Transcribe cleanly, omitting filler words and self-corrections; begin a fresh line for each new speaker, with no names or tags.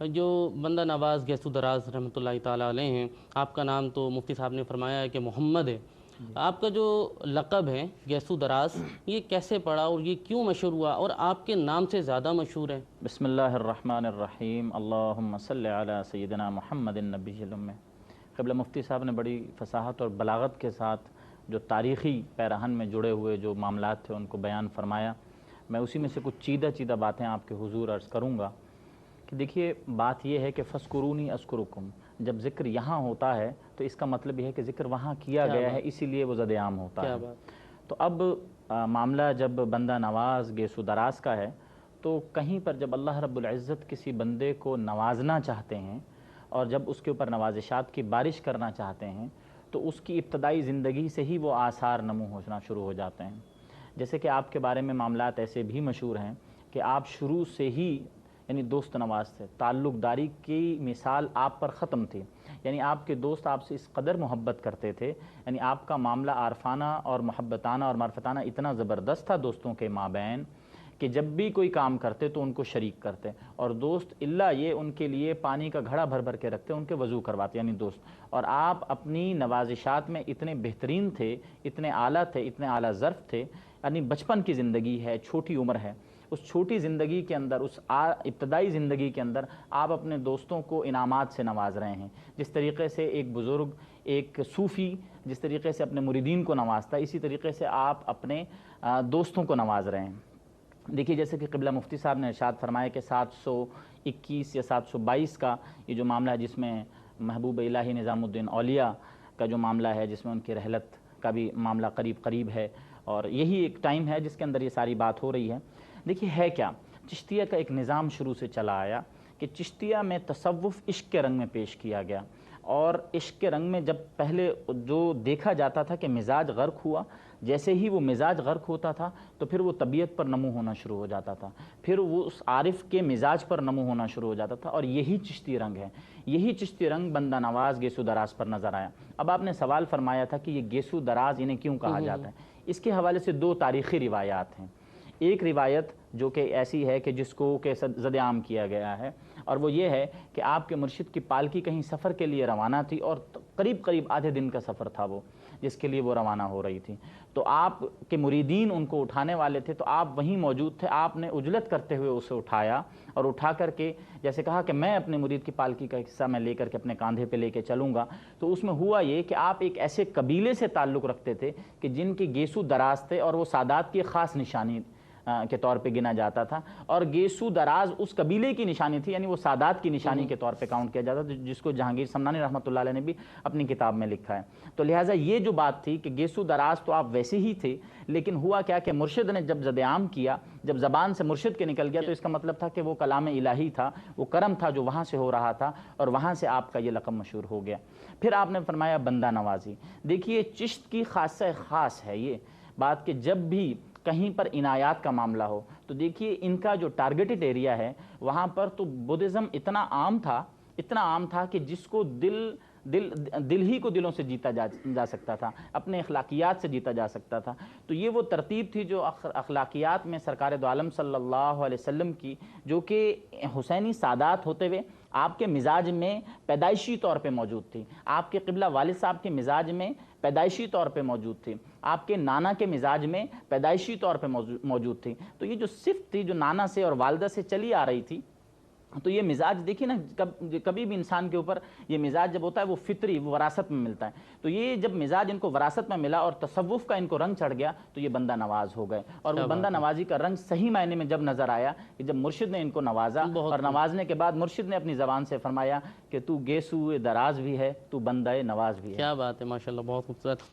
جو بندہ نواز گیسو دراز رحمۃ اللہ تعالیٰ علیہ ہیں، آپ کا نام تو مفتی صاحب نے فرمایا ہے کہ محمد ہے، آپ کا جو لقب ہے گیسو دراز، یہ کیسے پڑا اور یہ کیوں مشہور ہوا اور آپ کے نام سے زیادہ مشہور ہے؟
بسم اللہ الرحمن الرحیم، اللہم صلی علی سیدنا محمد النبی الامہ۔ قبلہ مفتی صاحب نے بڑی فصاحت اور بلاغت کے ساتھ جو تاریخی پیرہن میں جڑے ہوئے جو معاملات تھے ان کو بیان فرمایا۔ میں اسی میں سے کچھ چیدہ باتیں آپ کے حضور عرض کروں گا کہ دیکھیے، بات یہ ہے کہ فَاسْکُرُونِی أَذْکُرُکُم، جب ذکر یہاں ہوتا ہے تو اس کا مطلب یہ ہے کہ ذکر وہاں کیا گیا ہے، اسی لیے وہ زد عام ہوتا ہے۔ تو اب معاملہ جب بندہ نواز گیسو دراز کا ہے تو کہیں پر جب اللہ رب العزت کسی بندے کو نوازنا چاہتے ہیں اور جب اس کے اوپر نوازشات کی بارش کرنا چاہتے ہیں تو اس کی ابتدائی زندگی سے ہی وہ آثار نمو ہونا شروع ہو جاتے ہیں۔ جیسے کہ آپ کے بارے میں معاملات ایسے بھی مشہور ہیں کہ آپ شروع سے ہی یعنی دوست نواز تھے، تعلق داری کی مثال آپ پر ختم تھی، یعنی آپ کے دوست آپ سے اس قدر محبت کرتے تھے، یعنی آپ کا معاملہ عارفانہ اور محبتانہ اور معرفتانہ اتنا زبردست تھا دوستوں کے مابین کہ جب بھی کوئی کام کرتے تو ان کو شریک کرتے، اور دوست الا یہ ان کے لیے پانی کا گھڑا بھر بھر کے رکھتے، ان کے وضو کرواتے، یعنی دوست۔ اور آپ اپنی نوازشات میں اتنے بہترین تھے، اتنے اعلیٰ تھے، اتنے اعلیٰ ظرف تھے، یعنی بچپن کی زندگی ہے، چھوٹی عمر ہے، اس چھوٹی زندگی کے اندر، اس ابتدائی زندگی کے اندر آپ اپنے دوستوں کو انعامات سے نواز رہے ہیں۔ جس طریقے سے ایک بزرگ، ایک صوفی جس طریقے سے اپنے مریدین کو نوازتا ہے، اسی طریقے سے آپ اپنے دوستوں کو نواز رہے ہیں۔ دیکھیے، جیسے کہ قبلہ مفتی صاحب نے ارشاد فرمایا کہ 721 یا 722 کا یہ جو معاملہ ہے جس میں محبوب الہی نظام الدین اولیاء کا جو معاملہ ہے، جس میں ان کی رحلت کا بھی معاملہ قریب ہے، اور یہی ایک ٹائم ہے جس کے اندر یہ ساری بات ہو رہی ہے۔ دیکھیے ہے کیا، چشتیہ کا ایک نظام شروع سے چلا آیا کہ چشتیہ میں تصوف عشق کے رنگ میں پیش کیا گیا، اور عشق کے رنگ میں جب پہلے جو دیکھا جاتا تھا کہ مزاج غرق ہوا، جیسے ہی وہ مزاج غرق ہوتا تھا تو پھر وہ طبیعت پر نمو ہونا شروع ہو جاتا تھا، پھر وہ اس عارف کے مزاج پر نمو ہونا شروع ہو جاتا تھا، اور یہی چشتی رنگ ہے، یہی چشتی رنگ بندہ نواز گیسو دراز پر نظر آیا۔ اب آپ نے سوال فرمایا تھا کہ یہ گیسو دراز انہیں کیوں کہا جاتا ہے، اس کے حوالے سے دو تاریخی روایات ہیں۔ ایک روایت جو کہ ایسی ہے کہ جس کو کہ زد عام کیا گیا ہے، اور وہ یہ ہے کہ آپ کے مرشد کی پالکی کہیں سفر کے لیے روانہ تھی، اور قریب آدھے دن کا سفر تھا وہ جس کے لیے وہ روانہ ہو رہی تھی، تو آپ کے مریدین ان کو اٹھانے والے تھے، تو آپ وہیں موجود تھے۔ آپ نے عجلت کرتے ہوئے اسے اٹھایا، اور اٹھا کر کے جیسے کہا کہ میں اپنے مرید کی پالکی کا حصہ میں لے کر کے اپنے کاندھے پہ لے کے چلوں گا، تو اس میں ہوا یہ کہ آپ ایک ایسے قبیلے سے تعلق رکھتے تھے کہ جن کے گیسو دراز تھے، اور وہ سادات کی خاص نشانی کے طور پہ گنا جاتا تھا، اور گیسو دراز اس قبیلے کی نشانی تھی، یعنی وہ سادات کی نشانی کے طور پہ کاؤنٹ کیا جاتا تھا، جس کو جہانگیر سمنانی رحمۃ اللہ علیہ نے بھی اپنی کتاب میں لکھا ہے۔ تو لہٰذا یہ جو بات تھی کہ گیسو دراز تو آپ ویسے ہی تھے، لیکن ہوا کیا کہ مرشد نے جب زد عام کیا، جب زبان سے مرشد کے نکل گیا، تو اس کا مطلب تھا کہ وہ کلام الہی تھا، وہ کرم تھا جو وہاں سے ہو رہا تھا، اور وہاں سے آپ کا یہ لقب مشہور ہو گیا۔ پھر آپ نے فرمایا بندہ نوازی۔ دیکھیے، چشت کی خاصہ خاص ہے یہ بات کہ جب بھی کہیں پر عنایات کا معاملہ ہو تو دیکھیے ان کا جو ٹارگیٹڈ ایریا ہے وہاں پر تو بدھزم اتنا عام تھا کہ جس کو دل ہی کو دلوں سے جیتا جا سکتا تھا، اپنے اخلاقیات سے جیتا جا سکتا تھا۔ تو یہ وہ ترتیب تھی جو اخلاقیات میں سرکار دو عالم صلی اللہ علیہ وسلم کی، جو کہ حسینی سادات ہوتے ہوئے آپ کے مزاج میں پیدائشی طور پہ موجود تھی، آپ کے قبلہ والد صاحب کے مزاج میں پیدائشی طور پہ موجود تھی، آپ کے نانا کے مزاج میں پیدائشی طور پہ موجود تھی۔ تو یہ جو صفت تھی جو نانا سے اور والدہ سے چلی آ رہی تھی، تو یہ مزاج دیکھیے نا، کبھی بھی انسان کے اوپر یہ مزاج جب ہوتا ہے وہ فطری، وہ وراثت میں ملتا ہے، تو یہ جب مزاج ان کو وراثت میں ملا اور تصوف کا ان کو رنگ چڑھ گیا تو یہ بندہ نواز ہو گئے، اور وہ بندہ نوازی کا رنگ صحیح معنی میں جب نظر آیا کہ جب مرشد نے ان کو نوازا، اور نوازنے کے بعد مرشد نے اپنی زبان سے فرمایا کہ تو گیسو دراز بھی ہے، تو بندہ نواز بھی ہے۔
کیا بات ہے، ماشاءاللہ، بہت خوبصورت۔